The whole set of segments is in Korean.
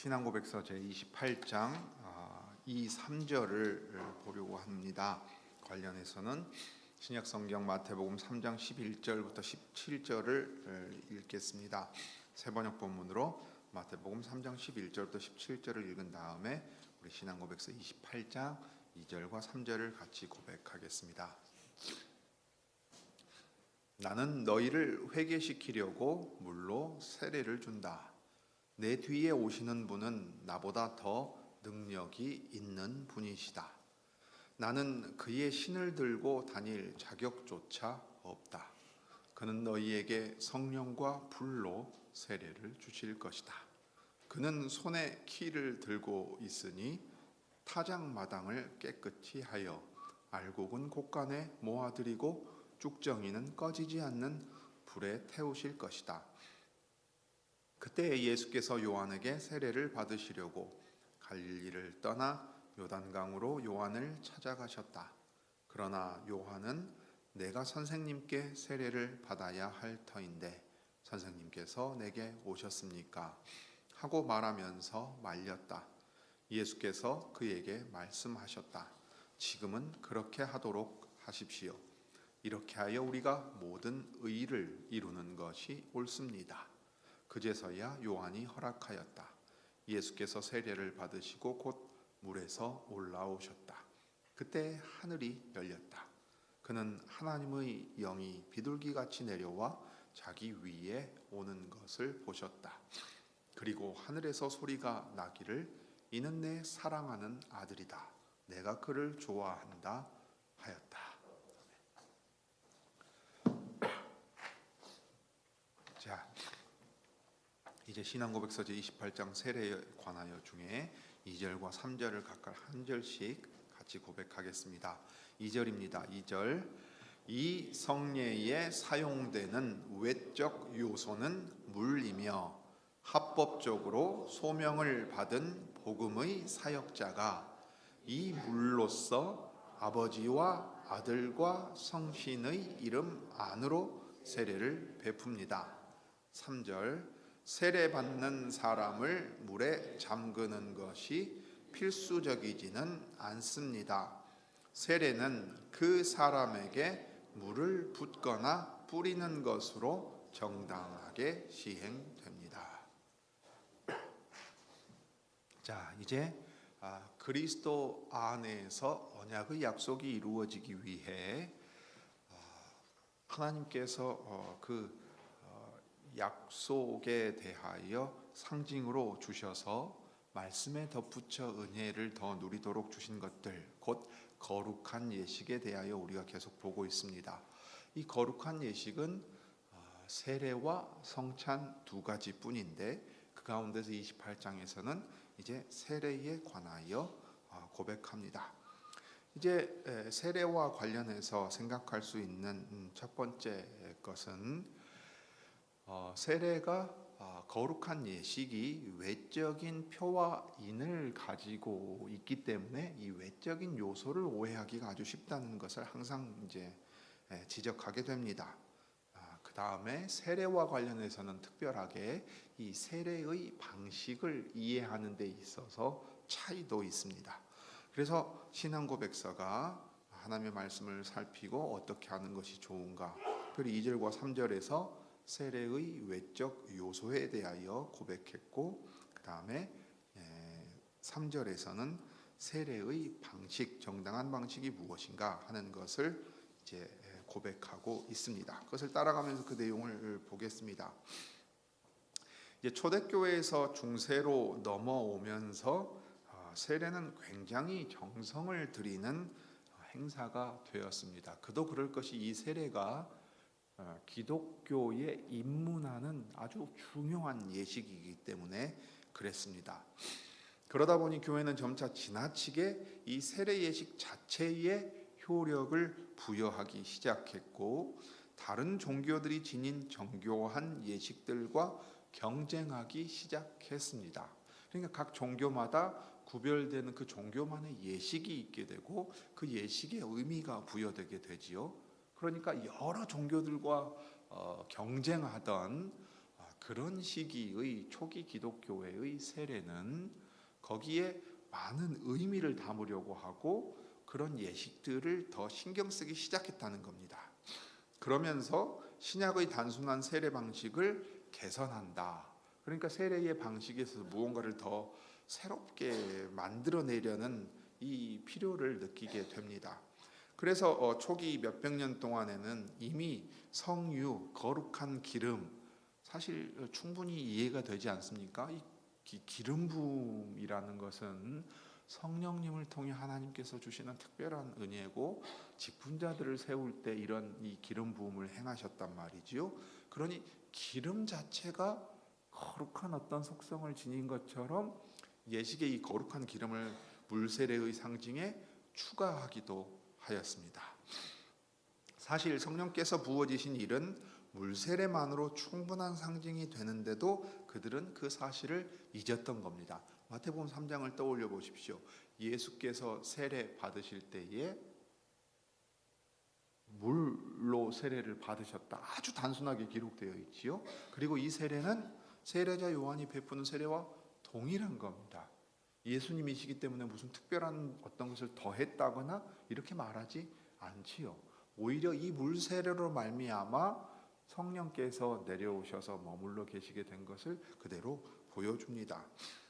신앙고백서 제28장 2, 3절을 보려고 합니다. 관련해서는 신약성경 마태복음 3장 11절부터 17절을 읽겠습니다. 세번역 본문으로 마태복음 3장 11절부터 17절을 읽은 다음에 우리 신앙고백서 28장 2절과 3절을 같이 고백하겠습니다. 나는 너희를 회개시키려고 물로 세례를 준다. 내 뒤에 오시는 분은 나보다 더 능력이 있는 분이시다. 나는 그의 신을 들고 다닐 자격조차 없다. 그는 너희에게 성령과 불로 세례를 주실 것이다. 그는 손에 키를 들고 있으니 타작마당을 깨끗이 하여 알곡은 곳간에 모아들이고 쭉정이는 꺼지지 않는 불에 태우실 것이다. 그때 예수께서 요한에게 세례를 받으시려고 갈릴리를 떠나 요단강으로 요한을 찾아가셨다. 그러나 요한은 내가 선생님께 세례를 받아야 할 터인데 선생님께서 내게 오셨습니까? 하고 말하면서 말렸다. 예수께서 그에게 말씀하셨다. 지금은 그렇게 하도록 하십시오. 이렇게 하여 우리가 모든 의를 이루는 것이 옳습니다. 그제서야 요한이 허락하였다. 예수께서 세례를 받으시고 곧 물에서 올라오셨다. 그때 하늘이 열렸다. 그는 하나님의 영이 비둘기같이 내려와 자기 위에 오는 것을 보셨다. 그리고 하늘에서 소리가 나기를 이는 내 사랑하는 아들이다. 내가 그를 좋아한다 하였다. 자, 이제 신앙고백서 제28장 세례에 관하여 중에 2절과 3절을 각각 한 절씩 같이 고백하겠습니다. 2절입니다. 2절. 이 성례에 사용되는 외적 요소는 물이며 합법적으로 소명을 받은 복음의 사역자가 이 물로써 아버지와 아들과 성신의 이름 안으로 세례를 베풉니다. 3절. 세례받는 사람을 물에 잠그는 것이 필수적이지는 않습니다. 세례는 그 사람에게 물을 붓거나 뿌리는 것으로 정당하게 시행됩니다. 자, 이제 그리스도 안에서 언약의 약속이 이루어지기 위해 하나님께서 그 약속에 대하여 상징으로 주셔서 말씀에 덧붙여 은혜를 더 누리도록 주신 것들, 곧 거룩한 예식에 대하여 우리가 계속 보고 있습니다. 이 거룩한 예식은 세례와 성찬 두 가지뿐인데 그 가운데서 28장에서는 이제 세례에 관하여 고백합니다. 이제 세례와 관련해서 생각할 수 있는 첫 번째 것은 세례가 거룩한 예식이 외적인 표와 인을 가지고 있기 때문에 이 외적인 요소를 오해하기가 아주 쉽다는 것을 항상 이제 지적하게 됩니다. 그 다음에 세례와 관련해서는 특별하게 이 세례의 방식을 이해하는 데 있어서 차이도 있습니다. 그래서 신앙고백서가 하나님의 말씀을 살피고 어떻게 하는 것이 좋은가, 특별히 2절과 3절에서 세례의 외적 요소에 대하여 고백했고, 그 다음에 3절에서는 세례의 방식, 정당한 방식이 무엇인가 하는 것을 이제 고백하고 있습니다. 그것을 따라가면서 그 내용을 보겠습니다. 이제 초대교회에서 중세로 넘어오면서 세례는 굉장히 정성을 들이는 행사가 되었습니다. 그도 그럴 것이 이 세례가 기독교에 입문하는 아주 중요한 예식이기 때문에 그랬습니다. 그러다 보니 교회는 점차 지나치게 이 세례 예식 자체에 효력을 부여하기 시작했고, 다른 종교들이 지닌 정교한 예식들과 경쟁하기 시작했습니다. 그러니까 각 종교마다 구별되는 그 종교만의 예식이 있게 되고 그 예식에 의미가 부여되게 되지요. 그러니까 여러 종교들과 경쟁하던 그런 시기의 초기 기독교회의 세례는 거기에 많은 의미를 담으려고 하고 그런 예식들을 더 신경 쓰기 시작했다는 겁니다. 그러면서 신약의 단순한 세례 방식을 개선한다. 그러니까 세례의 방식에서 무언가를 더 새롭게 만들어내려는 이 필요를 느끼게 됩니다. 그래서 초기 몇백 년 동안에는 이미 성유, 거룩한 기름, 사실 충분히 이해가 되지 않습니까? 이 기름 부음이라는 것은 성령님을 통해 하나님께서 주시는 특별한 은혜고 직분자들을 세울 때 이런 이 기름 부음을 행하셨단 말이지요. 그러니 기름 자체가 거룩한 어떤 속성을 지닌 것처럼 예식의 이 거룩한 기름을 물세례의 상징에 추가하기도 하였습니다. 사실 성령께서 부어지신 일은 물세례만으로 충분한 상징이 되는데도 그들은 그 사실을 잊었던 겁니다. 마태복음 3장을 떠올려 보십시오. 예수께서 세례 받으실 때에 물로 세례를 받으셨다. 아주 단순하게 기록되어 있지요. 그리고 이 세례는 세례자 요한이 베푸는 세례와 동일한 겁니다. 예수님이시기 때문에 무슨 특별한 어떤 것을 더했다거나 이렇게 말하지 않지요. 오히려 이 물세례로 말미암아 성령께서 내려오셔서 머물러 계시게 된 것을 그대로 보여줍니다.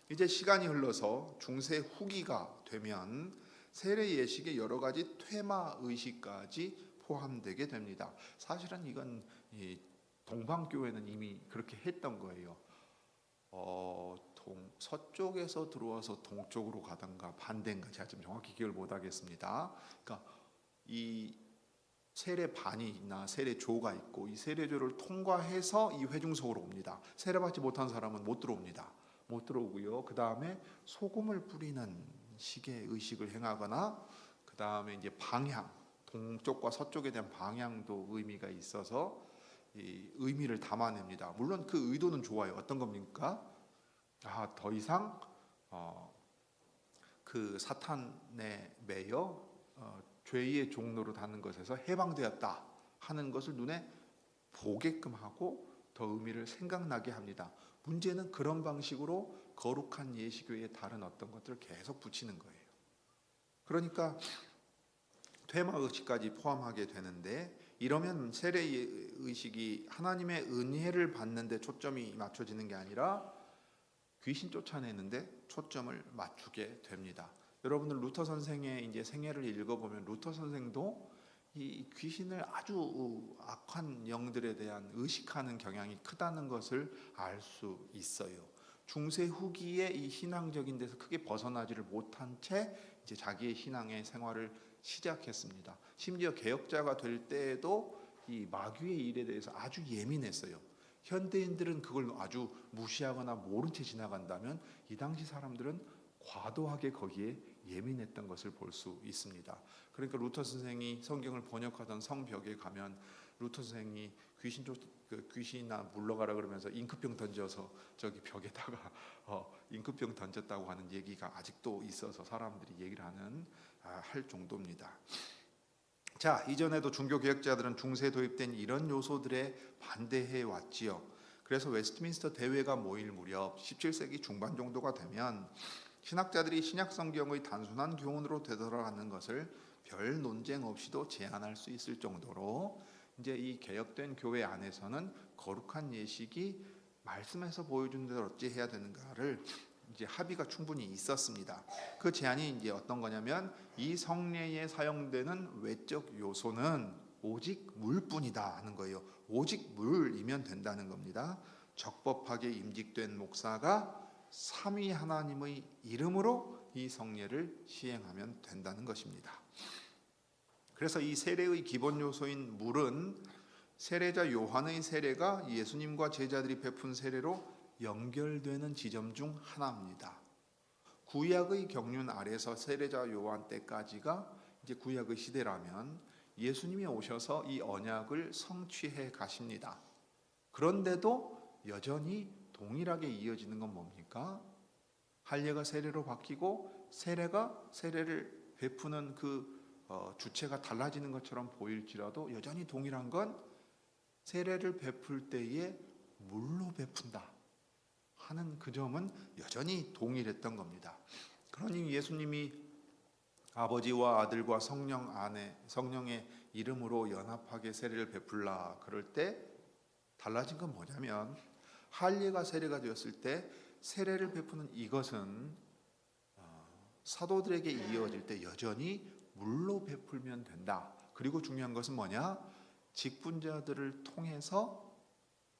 이제 시간이 흘러서 중세 후기가 되면 세례 예식의 여러 가지 테마 의식까지 포함되게 됩니다. 사실은 이건 동방교회는 이미 그렇게 했던 거예요. 서쪽에서 들어와서 동쪽으로 가던가 반대인가 제가 좀 정확히 기억을 못 하겠습니다. 그러니까 이 세례반이나 세례조가 있고 이 세례조를 통과해서 이 회중석으로 옵니다. 세례받지 못한 사람은 못 들어옵니다. 못 들어오고요. 그 다음에 소금을 뿌리는 식의 의식을 행하거나 그 다음에 이제 방향, 동쪽과 서쪽에 대한 방향도 의미가 있어서 이 의미를 담아냅니다. 물론 그 의도는 좋아요. 어떤 겁니까? 더 이상 그 사탄에 매여 죄의 종로로 닿는 것에서 해방되었다 하는 것을 눈에 보게끔 하고 더 의미를 생각나게 합니다. 문제는 그런 방식으로 거룩한 예식교의 다른 어떤 것들을 계속 붙이는 거예요. 그러니까 퇴마 의식까지 포함하게 되는데 이러면 세례 의식이 하나님의 은혜를 받는 데 초점이 맞춰지는 게 아니라 귀신 쫓아내는데 초점을 맞추게 됩니다. 여러분들 루터 선생의 이제 생애를 읽어보면 루터 선생도 이 귀신을 아주 악한 영들에 대한 의식하는 경향이 크다는 것을 알 수 있어요. 중세 후기에 이 신앙적인 데서 크게 벗어나지를 못한 채 이제 자기의 신앙의 생활을 시작했습니다. 심지어 개혁자가 될 때에도 이 마귀의 일에 대해서 아주 예민했어요. 현대인들은 그걸 아주 무시하거나 모른 채 지나간다면 이 당시 사람들은 과도하게 거기에 예민했던 것을 볼 수 있습니다. 그러니까 루터 선생이 성경을 번역하던 성벽에 가면 루터 선생이 귀신아 물러가라 그러면서 잉크병 던져서 저기 벽에다가 잉크병 던졌다고 하는 얘기가 아직도 있어서 사람들이 얘기를 할 정도입니다. 자, 이전에도 중교 개혁자들은 중세 도입된 이런 요소들에 반대해 왔지요. 그래서 웨스트민스터 대회가 모일 무렵 17세기 중반 정도가 되면 신학자들이 신약 성경의 단순한 교훈으로 되돌아가는 것을 별 논쟁 없이도 제안할 수 있을 정도로 이제 이 개혁된 교회 안에서는 거룩한 예식이 말씀에서 보여준 대로 어찌 해야 되는가를 이제 합의가 충분히 있었습니다. 그 제안이 이제 어떤 거냐면 이 성례에 사용되는 외적 요소는 오직 물뿐이다 하는 거예요. 오직 물이면 된다는 겁니다. 적법하게 임직된 목사가 삼위 하나님의 이름으로 이 성례를 시행하면 된다는 것입니다. 그래서 이 세례의 기본 요소인 물은 세례자 요한의 세례가 예수님과 제자들이 베푼 세례로 연결되는 지점 중 하나입니다. 구약의 경륜 아래서 세례자 요한 때까지가 이제 구약의 시대라면 예수님이 오셔서 이 언약을 성취해 가십니다. 그런데도 여전히 동일하게 이어지는 건 뭡니까? 할례가 세례로 바뀌고 세례를 베푸는 그 주체가 달라지는 것처럼 보일지라도 여전히 동일한 건 세례를 베풀 때에 물로 베푼다 하는 그 점은 여전히 동일했던 겁니다. 그러니 예수님이 아버지와 아들과 성령의 이름으로 연합하게 세례를 베풀라 그럴 때 달라진 건 뭐냐면, 할례가 세례가 되었을 때 세례를 베푸는 이것은 사도들에게 이어질 때 여전히 물로 베풀면 된다. 그리고 중요한 것은 뭐냐? 직분자들을 통해서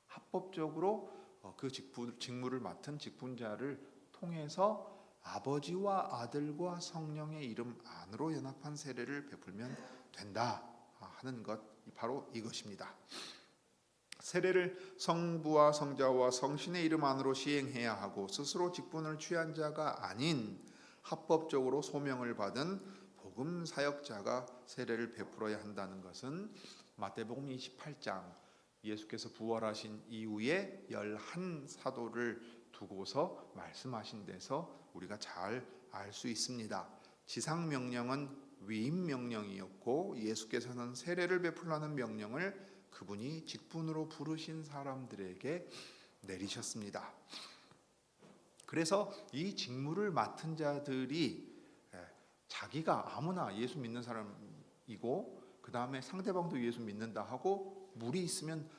합법적으로 그 직무를 맡은 직분자를 통해서 아버지와 아들과 성령의 이름 안으로 연합한 세례를 베풀면 된다 하는 것, 바로 이것입니다. 세례를 성부와 성자와 성신의 이름 안으로 시행해야 하고, 스스로 직분을 취한 자가 아닌 합법적으로 소명을 받은 복음 사역자가 세례를 베풀어야 한다는 것은 마태복음 28장 예수께서 부활하신 이후에 11사도를 두고서 말씀하신 데서 우리가 잘 알 수 있습니다. 지상 명령은 위임 명령이었고, 예수께서는 세례를 베풀라는 명령을 그분이 직분으로 부르신 사람들에게 내리셨습니다. 그래서 이 직무를 맡은 자들이 자기가 아무나 예수 믿는 사람이고, 그 다음에 상대방도 예수 믿는다 하고 물이 있으면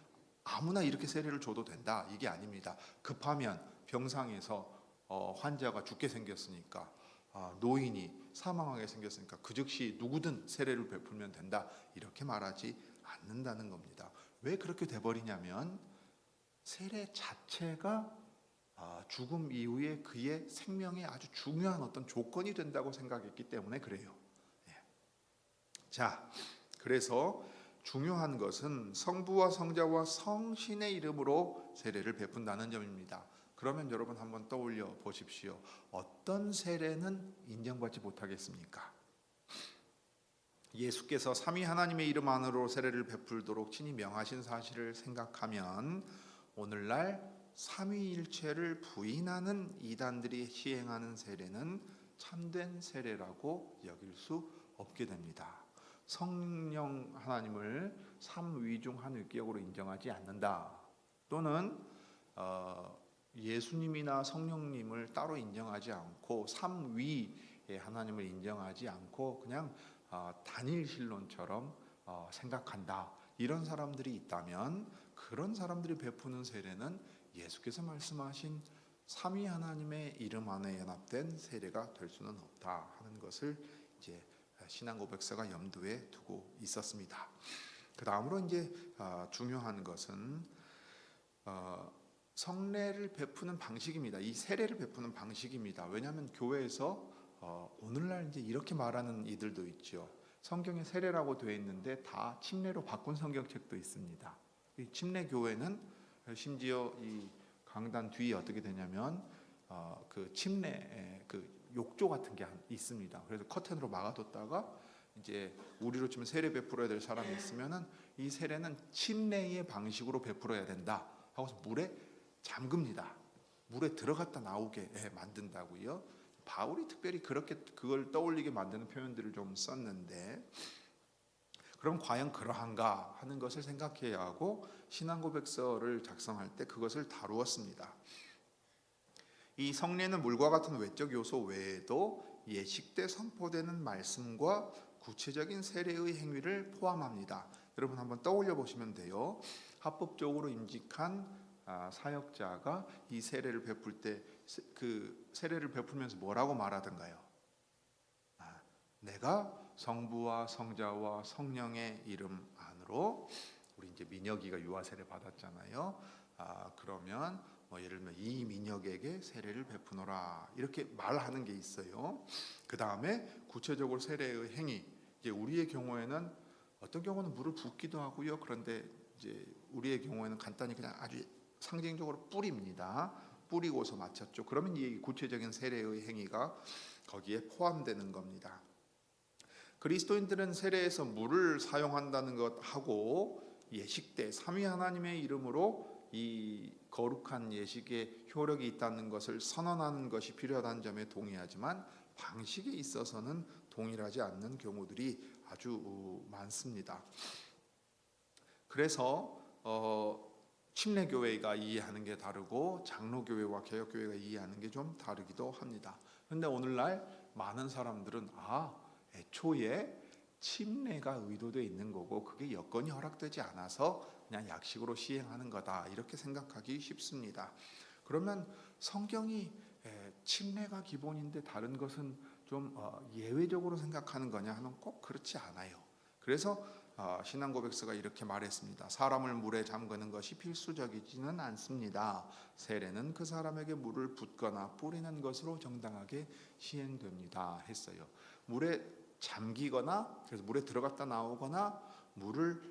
아무나 이렇게 세례를 줘도 된다, 이게 아닙니다. 급하면 병상에서 환자가 죽게 생겼으니까, 노인이 사망하게 생겼으니까 그 즉시 누구든 세례를 베풀면 된다, 이렇게 말하지 않는다는 겁니다. 왜 그렇게 돼버리냐면, 세례 자체가 죽음 이후에 그의 생명에 아주 중요한 어떤 조건이 된다고 생각했기 때문에 그래요. 자, 그래서 중요한 것은 성부와 성자와 성신의 이름으로 세례를 베푼다는 점입니다. 그러면 여러분 한번 떠올려 보십시오. 어떤 세례는 인정받지 못하겠습니까? 예수께서 삼위 하나님의 이름 안으로 세례를 베풀도록 친히 명하신 사실을 생각하면, 오늘날 삼위일체를 부인하는 이단들이 시행하는 세례는 참된 세례라고 여길 수 없게 됩니다. 성령 하나님을 삼위 중 한 위격으로 인정하지 않는다, 또는 예수님이나 성령님을 따로 인정하지 않고 삼위의 하나님을 인정하지 않고 그냥 단일신론처럼 생각한다, 이런 사람들이 있다면, 그런 사람들이 베푸는 세례는 예수께서 말씀하신 삼위 하나님의 이름 안에 연합된 세례가 될 수는 없다 하는 것을 이제 신앙 고백서가 염두에 두고 있었습니다. 그 다음으로 이제 중요한 것은 성례를 베푸는 방식입니다. 이 세례를 베푸는 방식입니다. 왜냐하면 교회에서 오늘날 이제 이렇게 말하는 이들도 있죠. 성경에 세례라고 되어 있는데 다 침례로 바꾼 성경책도 있습니다. 이 침례 교회는 심지어 이 강단 뒤에 어떻게 되냐면 그 침례 그 욕조 같은 게 있습니다. 그래서 커튼으로 막아뒀다가 이제 우리로 치면 세례 베풀어야 될 사람이 있으면은 이 세례는 침례의 방식으로 베풀어야 된다 하고서 물에 잠깁니다. 물에 들어갔다 나오게 만든다고요. 바울이 특별히 그렇게 그걸 떠올리게 만드는 표현들을 좀 썼는데, 그럼 과연 그러한가 하는 것을 생각해야 하고 신앙 고백서를 작성할 때 그것을 다루었습니다. 이 성례는 물과 같은 외적 요소 외에도 예식 때 선포되는 말씀과 구체적인 세례의 행위를 포함합니다. 여러분 한번 떠올려 보시면 돼요. 합법적으로 임직한 사역자가 이 세례를 베풀 때 그 세례를 베풀면서 뭐라고 말하던가요? 내가 성부와 성자와 성령의 이름 안으로, 우리 이제 민혁이가 유아 세례 받았잖아요. 그러면 예를 들면 이 민혁에게 세례를 베푸노라, 이렇게 말하는 게 있어요. 그 다음에 구체적으로 세례의 행위, 이제 우리의 경우에는 어떤 경우는 물을 붓기도 하고요. 그런데 이제 우리의 경우에는 간단히 그냥 아주 상징적으로 뿌립니다. 뿌리고서 마쳤죠. 그러면 이 구체적인 세례의 행위가 거기에 포함되는 겁니다. 그리스도인들은 세례에서 물을 사용한다는 것하고 예식 때 삼위 하나님의 이름으로 이 거룩한 예식에 효력이 있다는 것을 선언하는 것이 필요하다는 점에 동의하지만, 방식에 있어서는 동일하지 않는 경우들이 아주 많습니다. 그래서 침례교회가 이해하는 게 다르고 장로교회와 개혁교회가 이해하는 게 좀 다르기도 합니다. 그런데 오늘날 많은 사람들은 애초에 침례가 의도되어 있는 거고 그게 여건이 허락되지 않아서 그냥 약식으로 시행하는 거다 이렇게 생각하기 쉽습니다. 그러면 성경이 침례가 기본인데 다른 것은 좀 예외적으로 생각하는 거냐 하면 꼭 그렇지 않아요. 그래서 신앙고백서가 이렇게 말했습니다. 사람을 물에 잠그는 것이 필수적이지는 않습니다. 세례는 그 사람에게 물을 붓거나 뿌리는 것으로 정당하게 시행됩니다 했어요. 물에 잠기거나 그래서 물에 들어갔다 나오거나 물을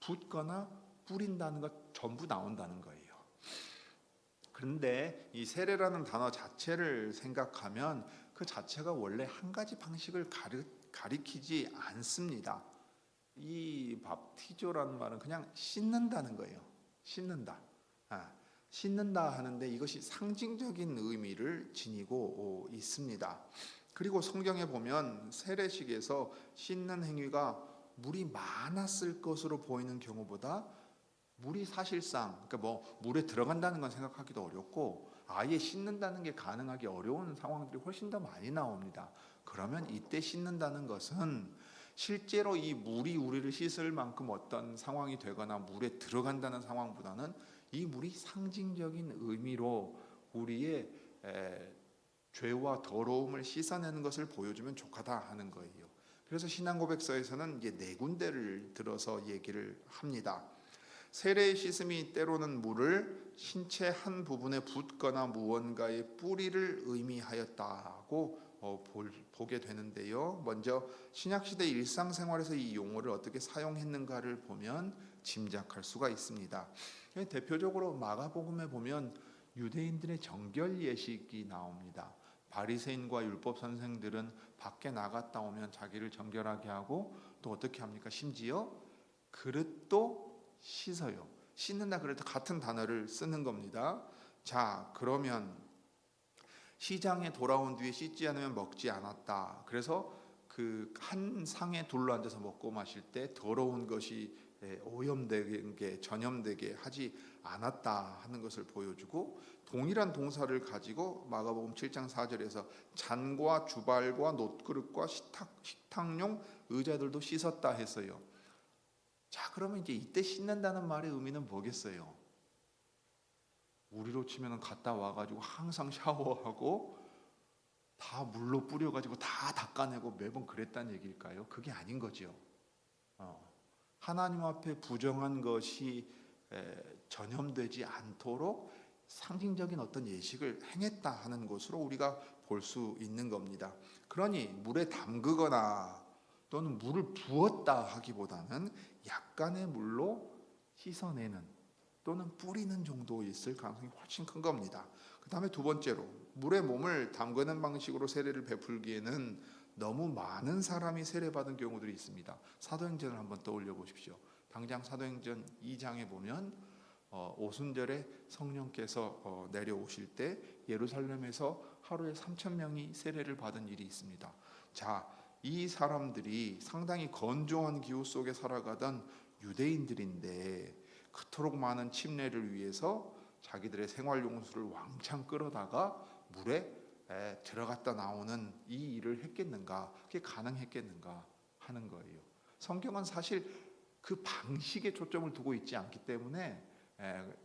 붓거나 뿌린다는 것 전부 나온다는 거예요. 그런데 이 세례라는 단어 자체를 생각하면 그 자체가 원래 한 가지 방식을 가리키지 않습니다. 이 밥티조라는 말은 그냥 씻는다는 거예요. 씻는다. 씻는다 하는데 이것이 상징적인 의미를 지니고 있습니다. 그리고 성경에 보면 세례식에서 씻는 행위가 물이 많았을 것으로 보이는 경우보다 물이 사실상 물에 들어간다는 건 생각하기도 어렵고 아예 씻는다는 게 가능하기 어려운 상황들이 훨씬 더 많이 나옵니다. 그러면 이때 씻는다는 것은 실제로 이 물이 우리를 씻을 만큼 어떤 상황이 되거나 물에 들어간다는 상황보다는 이 물이 상징적인 의미로 우리의 죄와 더러움을 씻어내는 것을 보여주면 족하다 하는 거예요. 그래서 신앙고백서에서는 이제 4군데를 들어서 얘기를 합니다. 세례의 씻음이 때로는 물을 신체 한 부분에 붓거나 무언가의 뿌리를 의미하였다고 보게 되는데요. 먼저 신약시대 일상생활에서 이 용어를 어떻게 사용했는가를 보면 짐작할 수가 있습니다. 대표적으로 마가복음에 보면 유대인들의 정결 예식이 나옵니다. 바리새인과 율법 선생들은 밖에 나갔다 오면 자기를 정결하게 하고 또 어떻게 합니까? 심지어 그릇도 씻어요. 씻는다 그럴 때 같은 단어를 쓰는 겁니다. 자, 그러면 시장에 돌아온 뒤에 씻지 않으면 먹지 않았다. 그래서 그 한 상에 둘러 앉아서 먹고 마실 때 더러운 것이 오염되게 전염되게 하지 않았다 하는 것을 보여주고, 동일한 동사를 가지고 마가복음 7장 4절에서 잔과 주발과 놋그릇과 식탁용 의자들도 씻었다 했어요. 자, 그러면 이제 이때 씻는다는 말의 의미는 뭐겠어요? 우리로 치면 갔다 와가지고 항상 샤워하고 다 물로 뿌려가지고 다 닦아내고 매번 그랬다는 얘기일까요? 그게 아닌 거죠. 하나님 앞에 부정한 것이 전염되지 않도록 상징적인 어떤 예식을 행했다 하는 것으로 우리가 볼 수 있는 겁니다. 그러니 물에 담그거나 또는 물을 부었다 하기보다는 약간의 물로 씻어내는 또는 뿌리는 정도 있을 가능성이 훨씬 큰 겁니다. 그 다음에 두 번째로, 물에 몸을 담그는 방식으로 세례를 베풀기에는 너무 많은 사람이 세례받은 경우들이 있습니다. 사도행전을 한번 떠올려 보십시오. 당장 사도행전 2장에 보면 오순절에 성령께서 내려오실 때 예루살렘에서 하루에 3,000명이 세례를 받은 일이 있습니다. 자, 이 사람들이 상당히 건조한 기후 속에 살아가던 유대인들인데 그토록 많은 침례를 위해서 자기들의 생활용수를 왕창 끌어다가 물에 들어갔다 나오는 이 일을 했겠는가, 그게 가능했겠는가 하는 거예요. 성경은 사실 그 방식에 초점을 두고 있지 않기 때문에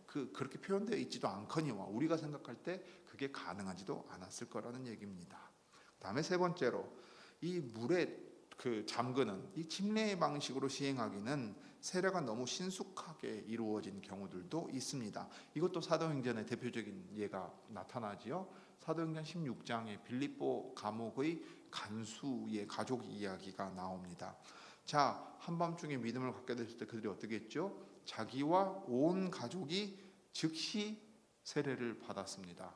그렇게 표현되어 있지도 않거니와 우리가 생각할 때 그게 가능하지도 않았을 거라는 얘기입니다. 다음에 세 번째로, 이 물에 잠그는 이 침례의 방식으로 시행하기는 세례가 너무 신속하게 이루어진 경우들도 있습니다. 이것도 사도행전의 대표적인 예가 나타나지요. 사도행전 16장에 빌립보 감옥의 간수의 가족 이야기가 나옵니다. 자, 한밤중에 믿음을 갖게 됐을 때 그들이 어떻게 했죠? 자기와 온 가족이 즉시 세례를 받았습니다.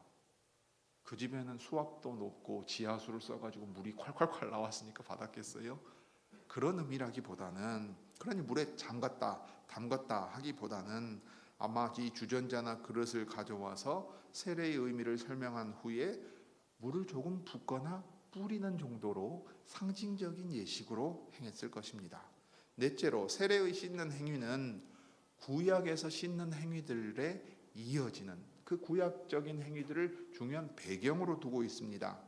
그 집에는 수압도 높고 지하수를 써가지고 물이 콸콸콸 나왔으니까 받았겠어요? 그런 의미라기보다는, 그러니 물에 담갔다 하기보다는 아마 이 주전자나 그릇을 가져와서 세례의 의미를 설명한 후에 물을 조금 붓거나 뿌리는 정도로 상징적인 예식으로 행했을 것입니다. 넷째로, 세례의 씻는 행위는 구약에서 씻는 행위들에 이어지는 그 구약적인 행위들을 중요한 배경으로 두고 있습니다.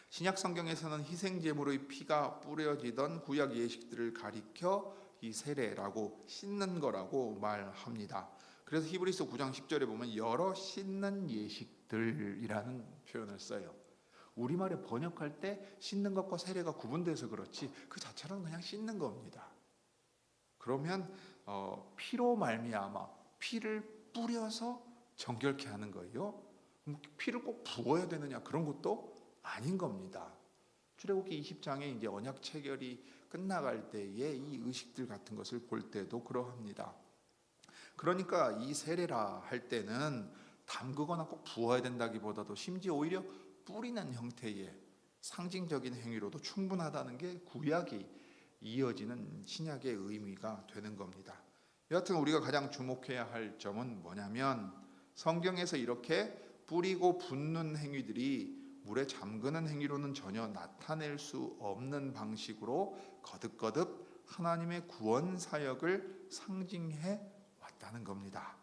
신약 성경에서는 희생 제물의 피가 뿌려지던 구약 예식들을 가리켜 이 세례라고 씻는 거라고 말합니다. 그래서 히브리서 9장 10절에 보면 여러 씻는 예식들이라는 표현을 써요. 우리말에 번역할 때 씻는 것과 세례가 구분돼서 그렇지 그 자체는 그냥 씻는 겁니다. 그러면 피로 말미암아 피를 뿌려서 정결케 하는 거예요. 피를 꼭 부어야 되느냐 그런 것도 아닌 겁니다. 출애굽기 20장에 이제 언약 체결이 끝나갈 때에 이 의식들 같은 것을 볼 때도 그러합니다. 그러니까 이 세례라 할 때는 담그거나 꼭 부어야 된다기보다도 심지어 오히려 뿌리는 형태의 상징적인 행위로도 충분하다는 게 구약이 이어지는 신약의 의미가 되는 겁니다. 여하튼 우리가 가장 주목해야 할 점은 뭐냐면 성경에서 이렇게 뿌리고 붓는 행위들이 물에 잠그는 행위로는 전혀 나타낼 수 없는 방식으로 거듭거듭 하나님의 구원 사역을 상징해 왔다는 겁니다.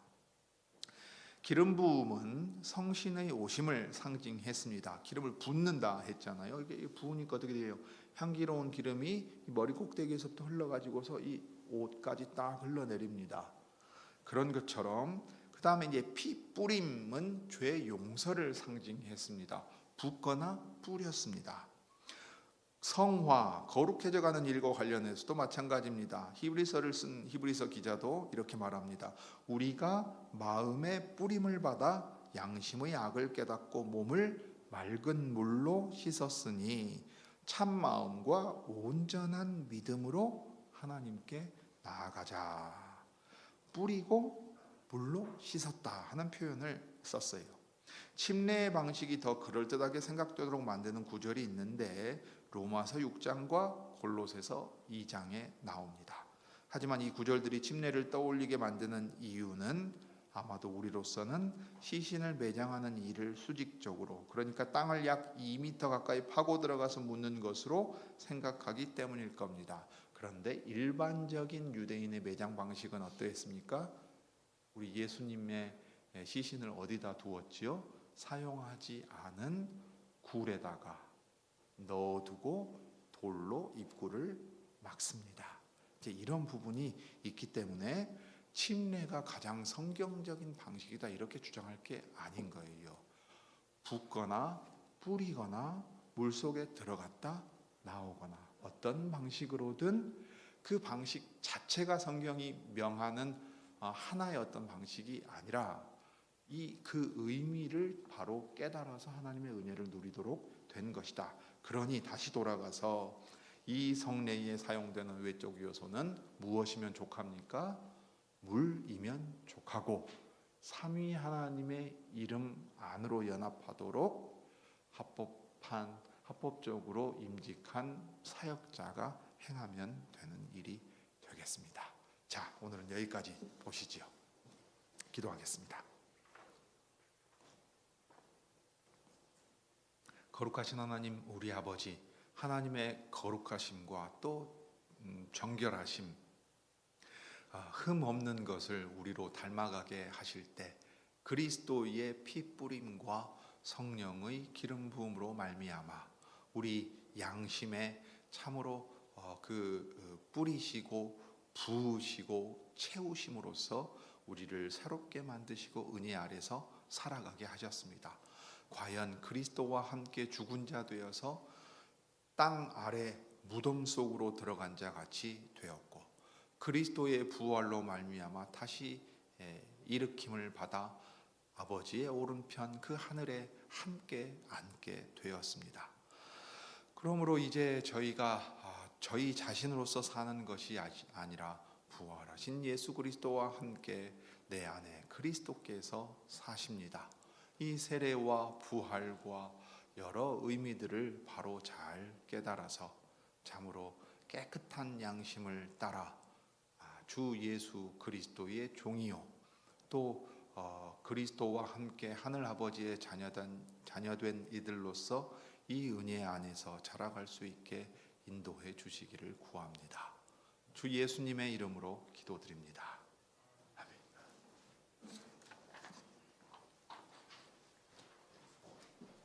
기름 부음은 성신의 오심을 상징했습니다. 기름을 붓는다 했잖아요. 이게 부으니까 어떻게 돼요? 향기로운 기름이 머리 꼭대기에서부터 흘러가지고서 이 옷까지 딱 흘러내립니다. 그런 것처럼 그 다음에 이제 피 뿌림은 죄 용서를 상징했습니다. 붓거나 뿌렸습니다. 성화, 거룩해져가는 일과 관련해서도 마찬가지입니다. 히브리서를 쓴 히브리서 기자도 이렇게 말합니다. 우리가 마음의 뿌림을 받아 양심의 악을 깨닫고 몸을 맑은 물로 씻었으니 참 마음과 온전한 믿음으로 하나님께 나아가자. 뿌리고 물로 씻었다 하는 표현을 썼어요. 침례의 방식이 더 그럴듯하게 생각되도록 만드는 구절이 있는데 로마서 6장과 골로새서 2장에 나옵니다. 하지만 이 구절들이 침례를 떠올리게 만드는 이유는 아마도 우리로서는 시신을 매장하는 일을 수직적으로, 그러니까 땅을 약 2m 가까이 파고 들어가서 묻는 것으로 생각하기 때문일 겁니다. 그런데 일반적인 유대인의 매장 방식은 어떠했습니까? 우리 예수님의 시신을 어디다 두었지요? 사용하지 않은 굴에다가 넣어두고 돌로 입구를 막습니다. 이제 이런 부분이 있기 때문에 침례가 가장 성경적인 방식이다 이렇게 주장할 게 아닌 거예요. 붓거나 뿌리거나 물속에 들어갔다 나오거나 어떤 방식으로든 그 방식 자체가 성경이 명하는 하나의 어떤 방식이 아니라 그 의미를 바로 깨달아서 하나님의 은혜를 누리도록 된 것이다. 그러니 다시 돌아가서 이 성례에 사용되는 외적 요소는 무엇이면 족합니까? 물이면 족하고 삼위 하나님의 이름 안으로 연합하도록 합법적으로 임직한 사역자가 행하면 되는 일이 되겠습니다. 자, 오늘은 여기까지 보시지요. 기도하겠습니다. 거룩하신 하나님, 우리 아버지, 하나님의 거룩하심과 또 정결하심, 흠 없는 것을 우리로 닮아가게 하실 때 그리스도의 피 뿌림과 성령의 기름 부음으로 말미암아 우리 양심에 참으로 뿌리시고 부으시고 채우심으로써 우리를 새롭게 만드시고 은혜 아래서 살아가게 하셨습니다. 과연 그리스도와 함께 죽은 자 되어서 땅 아래 무덤 속으로 들어간 자 같이 되었고 그리스도의 부활로 말미암아 다시 일으킴을 받아 아버지의 오른편 그 하늘에 함께 앉게 되었습니다. 그러므로 이제 저희가 저희 자신으로서 사는 것이 아니라 부활하신 예수 그리스도와 함께 내 안에 그리스도께서 사십니다. 이 세례와 부활과 여러 의미들을 바로 잘 깨달아서 참으로 깨끗한 양심을 따라 주 예수 그리스도의 종이요 또 그리스도와 함께 하늘 아버지의 자녀된 이들로서 이 은혜 안에서 자라갈 수 있게 인도해 주시기를 구합니다. 주 예수님의 이름으로 기도드립니다.